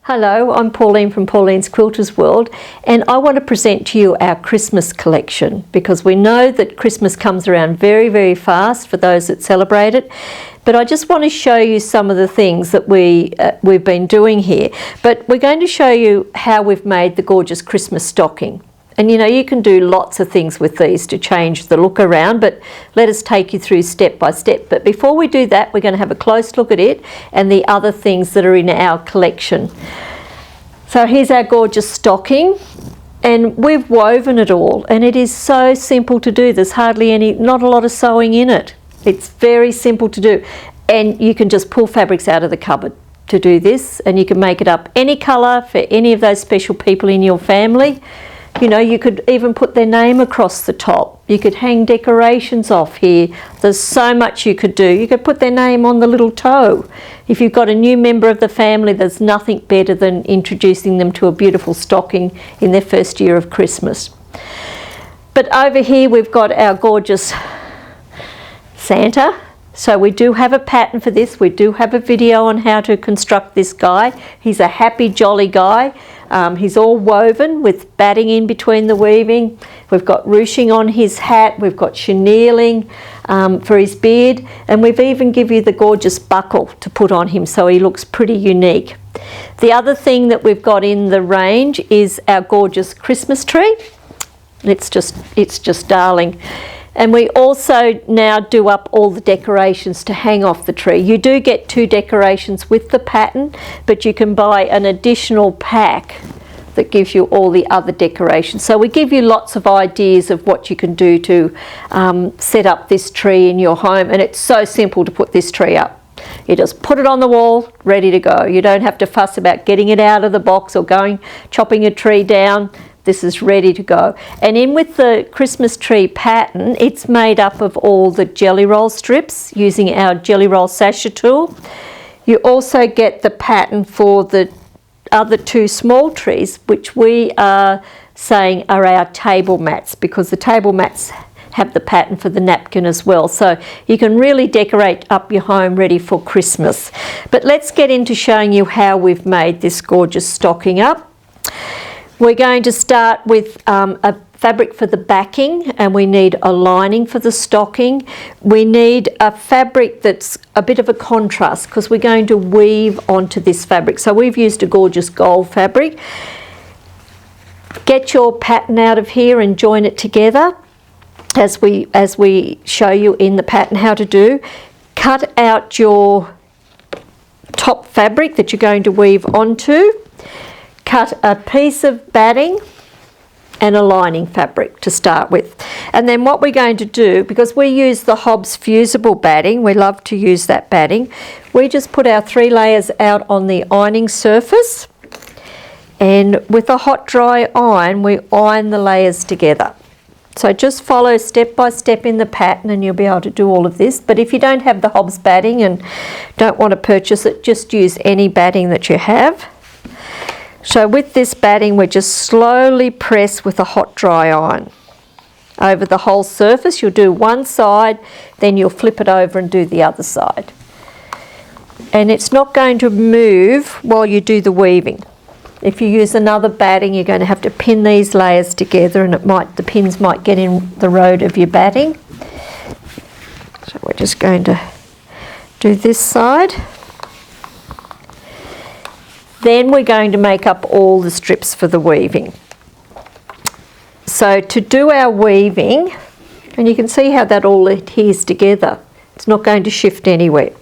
Hello, I'm Pauline from Pauline's Quilters World, and I want to present to you our Christmas collection because we know that Christmas comes around very, very fast for those that celebrate it. But I just want to show you some of the things that we've been doing here. But we're going to show you how we've made the gorgeous Christmas stocking. And you know, you can do lots of things with these to change the look around, but let us take you through step by step. But before we do that, we're going to have a close look at it and the other things that are in our collection. So here's our gorgeous stocking, and we've woven it all, and it is so simple to do. There's hardly not a lot of sewing in it. It's very simple to do, and you can just pull fabrics out of the cupboard to do this, and you can make it up any colour for any of those special people in your family. You know, you could even put their name across the top. You could hang decorations off here. There's so much you could do. You could put their name on the little toe. If you've got a new member of the family, there's nothing better than introducing them to a beautiful stocking in their first year of Christmas. But over here we've got our gorgeous Santa. So we do have a pattern for this. We do have a video on how to construct this guy. He's a happy, jolly guy. He's all woven with batting in between the weaving. We've got ruching on his hat. We've got chenilling for his beard. And we've even given you the gorgeous buckle to put on him so he looks pretty unique. The other thing that we've got in the range is our gorgeous Christmas tree. It's just darling. And we also now do up all the decorations to hang off the tree. You do get 2 decorations with the pattern, but you can buy an additional pack that gives you all the other decorations. So we give you lots of ideas of what you can do to set up this tree in your home, and it's so simple to put this tree up. You just put it on the wall, ready to go. You don't have to fuss about getting it out of the box or chopping a tree down. This is ready to go. And in with the Christmas tree pattern, it's made up of all the jelly roll strips using our jelly roll sasha tool. You also get the pattern for the other 2 small trees, which we are saying are our table mats, because the table mats have the pattern for the napkin as well. So you can really decorate up your home ready for Christmas. But let's get into showing you how we've made this gorgeous stocking up. We're going to start with a fabric for the backing, and we need a lining for the stocking. We need a fabric that's a bit of a contrast because we're going to weave onto this fabric. So we've used a gorgeous gold fabric. Get your pattern out of here and join it together as we show you in the pattern how to do. Cut out your top fabric that you're going to weave onto. Cut a piece of batting and a lining fabric to start with. And then what we're going to do, because we use the Hobbs fusible batting, we love to use that batting, we just put our 3 layers out on the ironing surface, and with a hot dry iron we iron the layers together. So just follow step by step in the pattern and you'll be able to do all of this. But if you don't have the Hobbs batting and don't want to purchase it, just use any batting that you have. So with this batting, we just slowly press with a hot dry iron over the whole surface. You'll do one side, then you'll flip it over and do the other side. And it's not going to move while you do the weaving. If you use another batting, you're going to have to pin these layers together, and the pins might get in the road of your batting. So we're just going to do this side. Then we're going to make up all the strips for the weaving. So to do our weaving, and you can see how that all adheres together. It's not going to shift anywhere.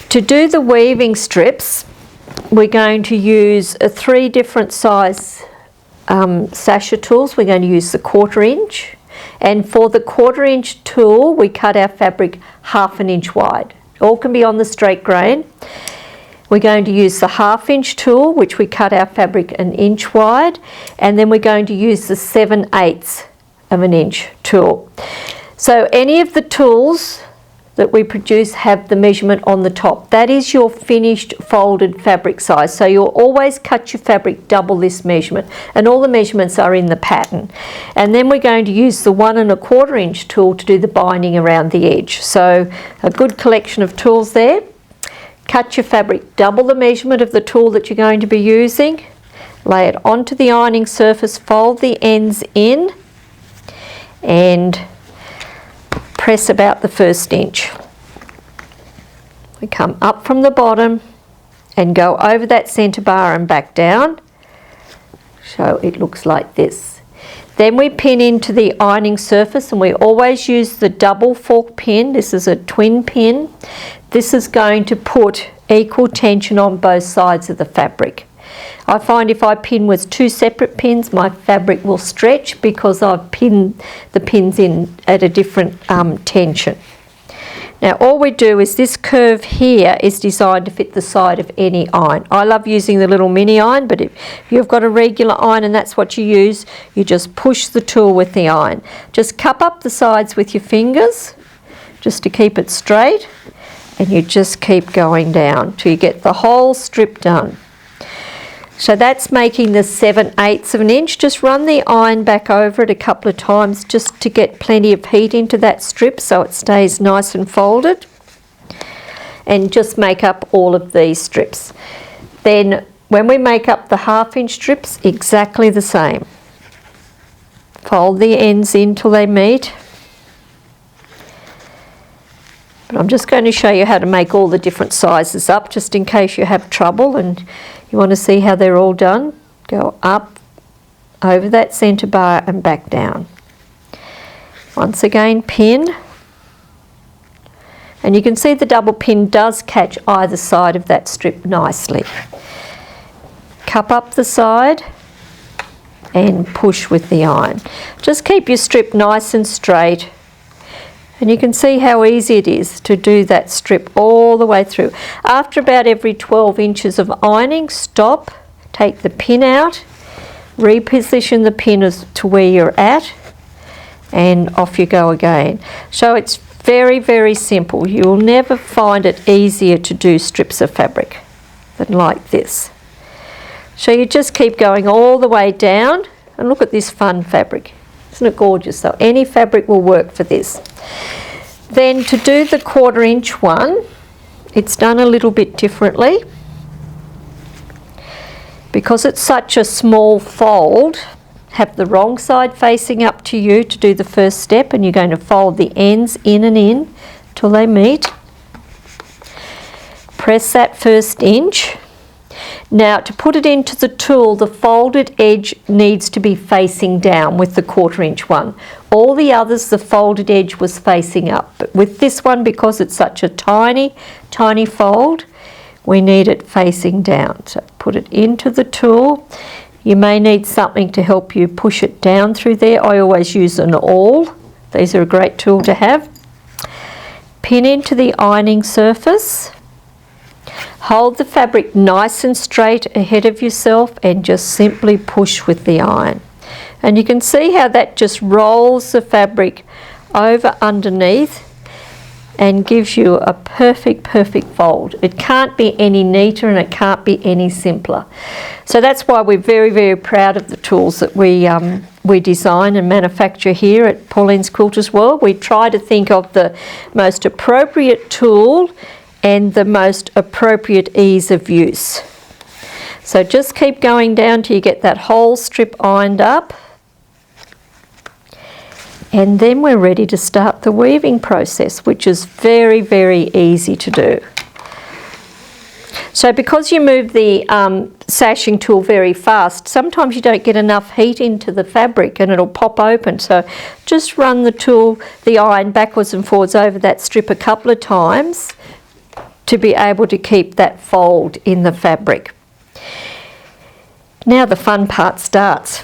To do the weaving strips, we're going to use 3 different size sasha tools. We're going to use the 1/4 inch. And for the 1/4 inch tool, we cut our fabric 1/2 inch wide. All can be on the straight grain. We're going to use the 1/2 inch tool, which we cut our fabric 1 inch wide, and then we're going to use the 7/8 of an inch tool. So any of the tools that we produce have the measurement on the top. That is your finished folded fabric size. So you'll always cut your fabric double this measurement, and all the measurements are in the pattern. And then we're going to use the 1 1/4 inch tool to do the binding around the edge. So a good collection of tools there. cut your fabric double the measurement of the tool that you're going to be using, lay it onto the ironing surface, fold the ends in and press about the 1st inch. We come up from the bottom and go over that centre bar and back down. So it looks like this. Then we pin into the ironing surface, and we always use the double fork pin. This is a twin pin. This is going to put equal tension on both sides of the fabric. I find if I pin with 2 separate pins, my fabric will stretch because I've pinned the pins in at a different tension. Now all we do is this curve here is designed to fit the side of any iron. I love using the little mini iron, but if you've got a regular iron and that's what you use, you just push the tool with the iron. Just cup up the sides with your fingers just to keep it straight, and you just keep going down till you get the whole strip done. So that's making the 7/8 of an inch. Just run the iron back over it a couple of times just to get plenty of heat into that strip so it stays nice and folded. And just make up all of these strips. Then when we make up the 1/2 inch strips, exactly the same. Fold the ends in till they meet. But I'm just going to show you how to make all the different sizes up, just in case you have trouble and you want to see how they're all done. Go up over that centre bar and back down. Once again, pin. And you can see the double pin does catch either side of that strip nicely. Cup up the side and push with the iron. Just keep your strip nice and straight. And you can see how easy it is to do that strip all the way through. After about every 12 inches of ironing, stop, take the pin out, reposition the pin as to where you're at, and off you go again. So it's very, very simple. You'll never find it easier to do strips of fabric than like this. So you just keep going all the way down, and look at this fun fabric. Isn't it gorgeous? So any fabric will work for this. Then to do the 1/4 inch one, it's done a little bit differently. Because it's such a small fold, have the wrong side facing up to you to do the first step, and you're going to fold the ends in and in till they meet. Press that 1st inch. Now to put it into the tool, the folded edge needs to be facing down with the 1/4 inch one. All the others, the folded edge was facing up. But with this one, because it's such a tiny, tiny fold, we need it facing down. So put it into the tool. You may need something to help you push it down through there. I always use an awl. These are a great tool to have. Pin into the ironing surface. Hold the fabric nice and straight ahead of yourself and just simply push with the iron. And you can see how that just rolls the fabric over underneath and gives you a perfect fold. It can't be any neater and it can't be any simpler. So that's why we're very, very proud of the tools that we design and manufacture here at Pauline's Quilters World. We try to think of the most appropriate tool and the most appropriate ease of use. So just keep going down till you get that whole strip ironed up. And then we're ready to start the weaving process, which is very, very easy to do. So because you move the sashing tool very fast, sometimes you don't get enough heat into the fabric and it'll pop open. So just run the tool, the iron backwards and forwards over that strip a couple of times to be able to keep that fold in the fabric. Now the fun part starts.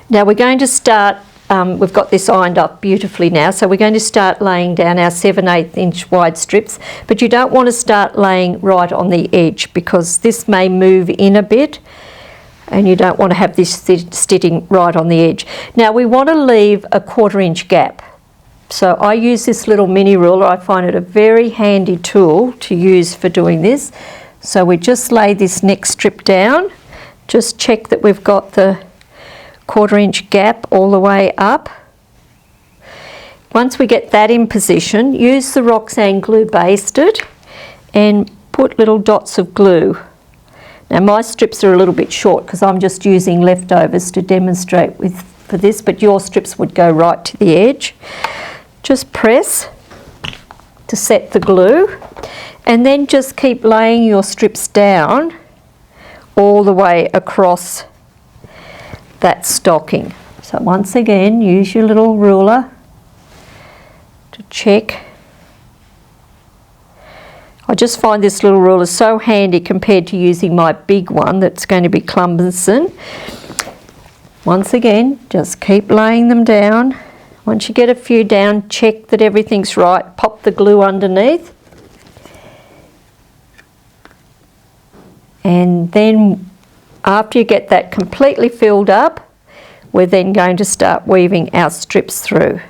Now we're going to start, we've got this ironed up beautifully now, so we're going to start laying down our 7/8 inch wide strips, but you don't want to start laying right on the edge because this may move in a bit and you don't want to have this sitting right on the edge. Now we want to leave a 1/4 inch gap. So I use this little mini ruler. I find it a very handy tool to use for doing this. So we just lay this next strip down. Just check that we've got the 1/4 inch gap all the way up. Once we get that in position, use the Roxanne glue basted and put little dots of glue. Now my strips are a little bit short because I'm just using leftovers to demonstrate for this, but your strips would go right to the edge. Just press to set the glue, and then just keep laying your strips down all the way across that stocking. So once again, use your little ruler to check. I just find this little ruler so handy compared to using my big one that's going to be cumbersome. Once again, just keep laying them down. Once you get a few down, check that everything's right. Pop the glue underneath. And then after you get that completely filled up, we're then going to start weaving our strips through.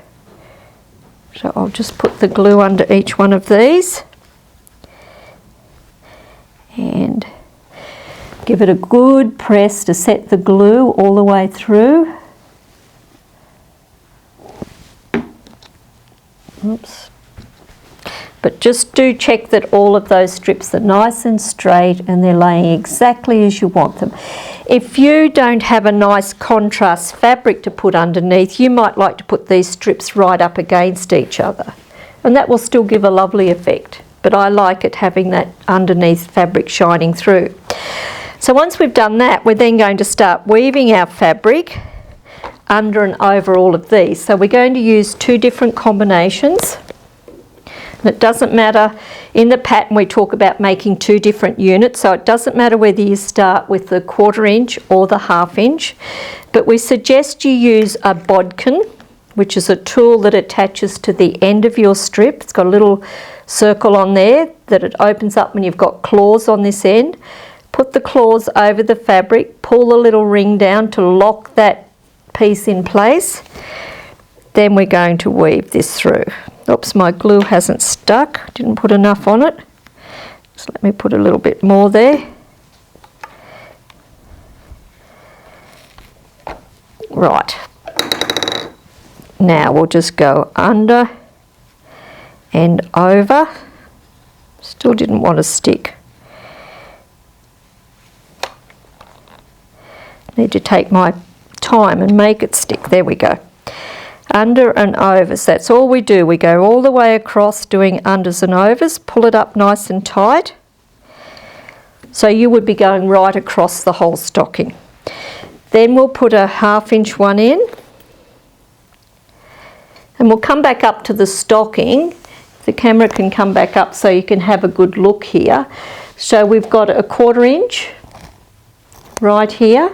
So I'll just put the glue under each one of these and give it a good press to set the glue all the way through. Oops. But just do check that all of those strips are nice and straight and they're laying exactly as you want them. If you don't have a nice contrast fabric to put underneath, you might like to put these strips right up against each other, and that will still give a lovely effect. But I like it having that underneath fabric shining through. So once we've done that, we're then going to start weaving our fabric under and over all of these. So we're going to use two different combinations. And it doesn't matter, in the pattern we talk about making two different units, so it doesn't matter whether you start with the 1/4 inch or the 1/2 inch, but we suggest you use a bodkin, which is a tool that attaches to the end of your strip. It's got a little circle on there that it opens up when you've got claws on this end. Put the claws over the fabric, pull the little ring down to lock that piece in place. Then we're going to weave this through. Oops, my glue hasn't stuck, didn't put enough on it. So let me put a little bit more there. Right. Now we'll just go under and over. Still didn't want to stick. Need to take my time and make it stick. There we go. Under and over. So that's all we do. We go all the way across doing unders and overs. Pull it up nice and tight. So you would be going right across the whole stocking. Then we'll put a 1/2 inch one in. And we'll come back up to the stocking. The camera can come back up so you can have a good look here. So we've got a 1/4 inch right here.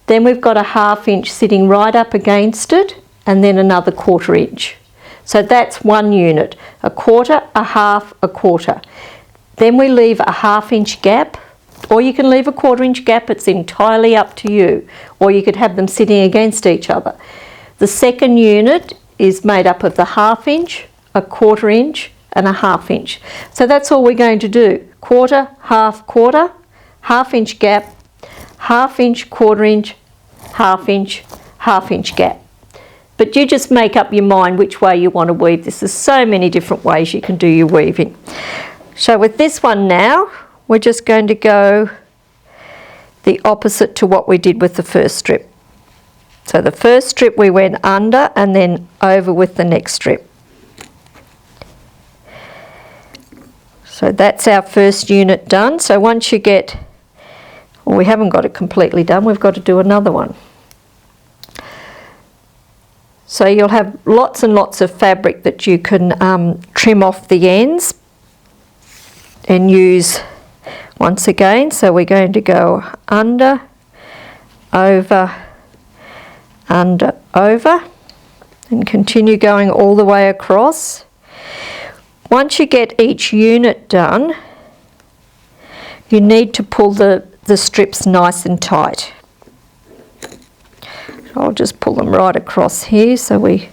Then we've got a 1/2 inch sitting right up against it, and then another 1/4 inch. So that's one unit, a 1/4, a 1/2, a 1/4. Then we leave a 1/2 inch gap, or you can leave a 1/4 inch gap, it's entirely up to you. Or you could have them sitting against each other. The second unit is made up of the 1/2 inch, a 1/4 inch, and a 1/2 inch. So that's all we're going to do. 1/4, 1/2, 1/4, 1/2 inch gap, 1/2 inch, 1/4 inch, 1/2 inch, 1/2 inch gap. But you just make up your mind which way you want to weave this. There's so many different ways you can do your weaving. So with this one now, we're just going to go the opposite to what we did with the first strip. So the first strip we went under and then over with the next strip. So that's our first unit done. So once you get, well, we haven't got it completely done, we've got to do another one. So you'll have lots and lots of fabric that you can trim off the ends and use once again. So we're going to go under, over, under, over, and continue going all the way across. Once you get each unit done, you need to pull the strips nice and tight. I'll just pull them right across here so we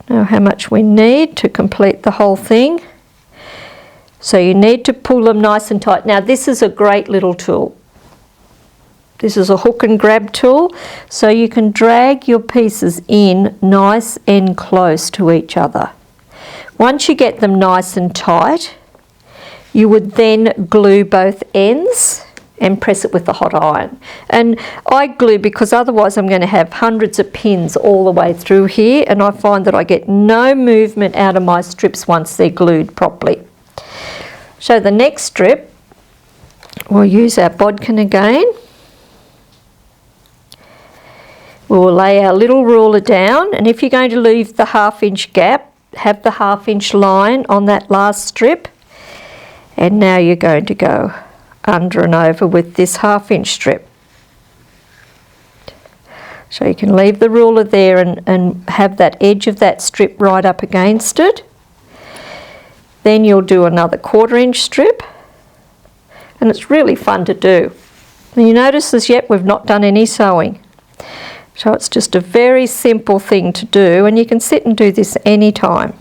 know how much we need to complete the whole thing. So you need to pull them nice and tight. Now this is a great little tool. This is a hook and grab tool, so you can drag your pieces in nice and close to each other. Once you get them nice and tight, You would then glue both ends and press it with the hot iron. And I glue because otherwise I'm going to have hundreds of pins all the way through here, and I find that I get no movement out of my strips once they're glued properly. So the next strip, we'll use our bodkin again. We'll lay our little ruler down, and if you're going to leave the 1/2 inch gap, have the 1/2 inch line on that last strip, and now you're going to go under and over with this 1/2 inch strip. So you can leave the ruler there and have that edge of that strip right up against it. Then you'll do another 1/4 inch strip, and it's really fun to do. And you notice as yet we've not done any sewing. So it's just a very simple thing to do, and you can sit and do this anytime.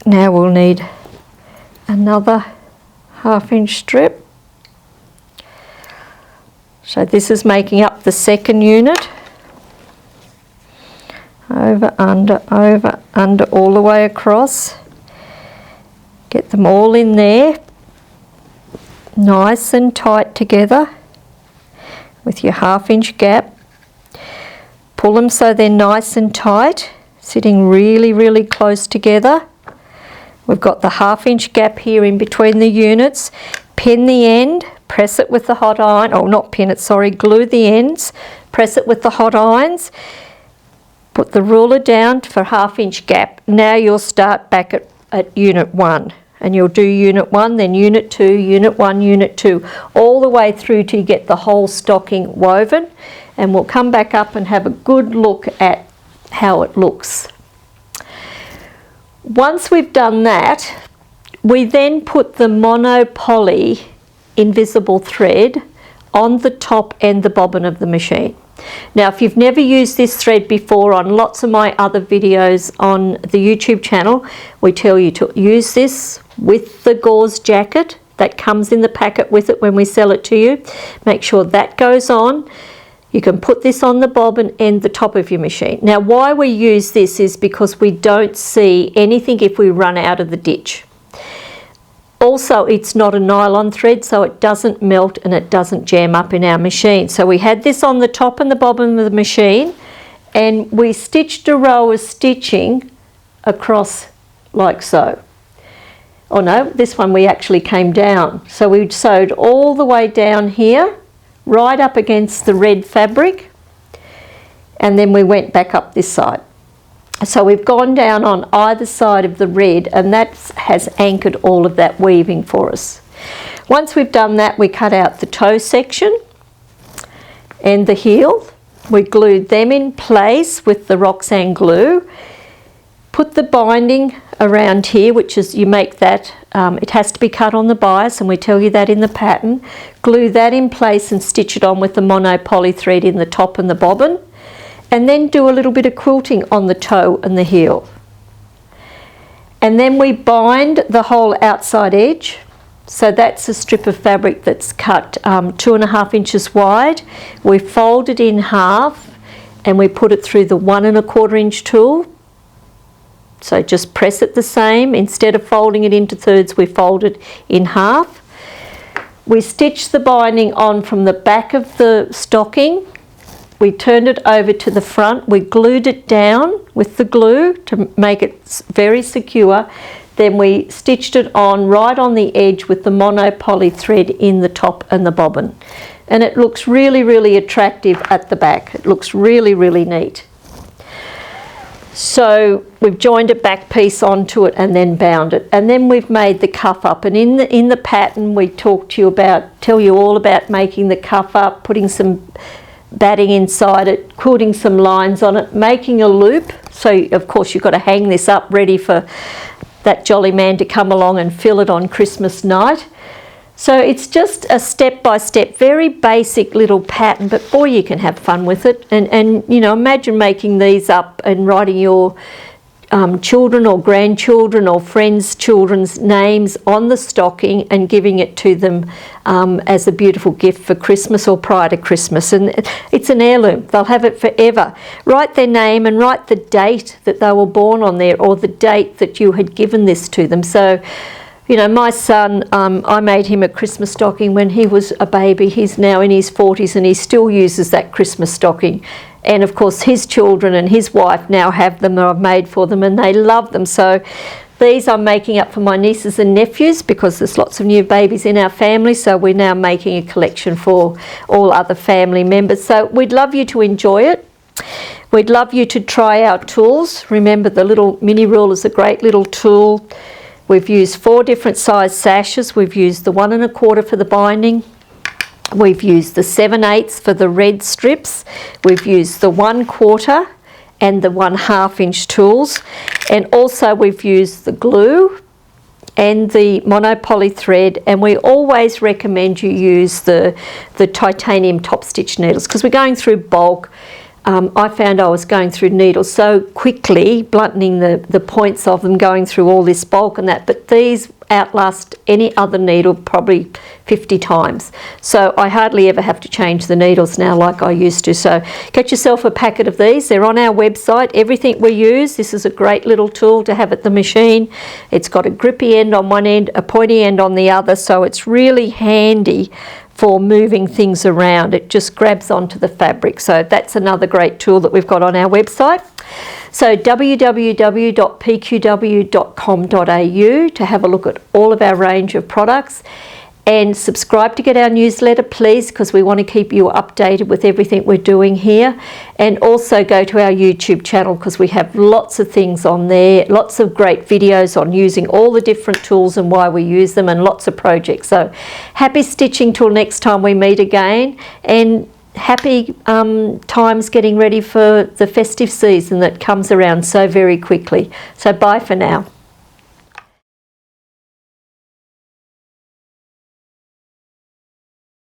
Now we'll need another 1/2 inch strip. So this is making up the second unit. Over, under, all the way across. Get them all in there, nice and tight together with your 1/2 inch gap. Pull them so they're nice and tight, sitting really, really close together. We've got the 1/2 inch gap here in between the units. Pin the end, press it with the hot iron, oh not pin it, sorry, glue the ends, press it with the hot irons. Put the ruler down for 1/2 inch gap. Now you'll start back at unit 1, and you'll do unit 1, then unit 2, unit 1, unit 2, all the way through till you get the whole stocking woven, and we'll come back up and have a good look at how it looks. Once we've done that, we then put the monopoly invisible thread on the top and the bobbin of the machine. Now, if you've never used this thread before, on lots of my other videos on the YouTube channel, we tell you to use this with the gauze jacket that comes in the packet with it when we sell it to you. Make sure that goes on. You can put this on the bobbin and the top of your machine. Now, why we use this is because we don't see anything if we run out of the ditch. Also, it's not a nylon thread, so it doesn't melt and it doesn't jam up in our machine. So we had this on the top and the bobbin of the machine, and we stitched a row of stitching across like so. Oh no, this one we actually came down. So we sewed all the way down here, right up against the red fabric, and then we went back up this side. So we've gone down on either side of the red, and that has anchored all of that weaving for us. Once we've done that, we cut out the toe section and the heel. We glued them in place with the Roxanne glue. Put the binding around here, which is, you make that, it has to be cut on the bias, and we tell you that in the pattern. Glue that in place and stitch it on with the monopoly thread in the top and the bobbin. And then do a little bit of quilting on the toe and the heel. And then we bind the whole outside edge. So that's a strip of fabric that's cut 2.5 inches wide. We fold it in half and we put it through the 1 1/4 inch tool. So just press it the same. Instead of folding it into thirds, we fold it in half. We stitch the binding on from the back of the stocking. We turned it over to the front. We glued it down with the glue to make it very secure. Then we stitched it on right on the edge with the monopoly thread in the top and the bobbin. And it looks really, really attractive at the back. It looks really, really neat. So we've joined a back piece onto it and then bound it. And then we've made the cuff up. And in the pattern, we tell you all about making the cuff up, putting some batting inside it, quilting some lines on it, making a loop. So of course you've got to hang this up ready for that jolly man to come along and fill it on Christmas night. So it's just a step-by-step, very basic little pattern, but boy, you can have fun with it. And you know, imagine making these up and writing your children or grandchildren or friends' children's names on the stocking and giving it to them as a beautiful gift for Christmas or prior to Christmas. And it's an heirloom. They'll have it forever. Write their name and write the date that they were born on there, or the date that you had given this to them. So, you know, my son, I made him a Christmas stocking when he was a baby. He's now in his 40s and he still uses that Christmas stocking. And of course his children and his wife now have them, that I've made for them, and they love them. So these I'm making up for my nieces and nephews because there's lots of new babies in our family, so we're now making a collection for all other family members. So we'd love you to enjoy it. We'd love you to try our tools. Remember, the little mini ruler is a great little tool. We've used 4 different size sashes. We've used the 1 1/4 for the binding. We've used the 7/8 for the red strips. We've used the 1/4 and the 1/2 inch tools. And also we've used the glue and the monopoly thread. And we always recommend you use the titanium top stitch needles because we're going through bulk. I found I was going through needles so quickly, blunting the points of them, going through all this bulk and that, but these outlast any other needle probably 50 times. So I hardly ever have to change the needles now like I used to. So get yourself a packet of these. They're on our website. Everything we use, this is a great little tool to have at the machine. It's got a grippy end on one end, a pointy end on the other, so it's really handy for moving things around. It just grabs onto the fabric. So that's another great tool that we've got on our website. So www.pqw.com.au to have a look at all of our range of products, and subscribe to get our newsletter, please, because we want to keep you updated with everything we're doing here. And also go to our YouTube channel because we have lots of things on there, lots of great videos on using all the different tools and why we use them, and lots of projects. So happy stitching till next time we meet again, and happy times getting ready for the festive season that comes around so very quickly. So bye for now.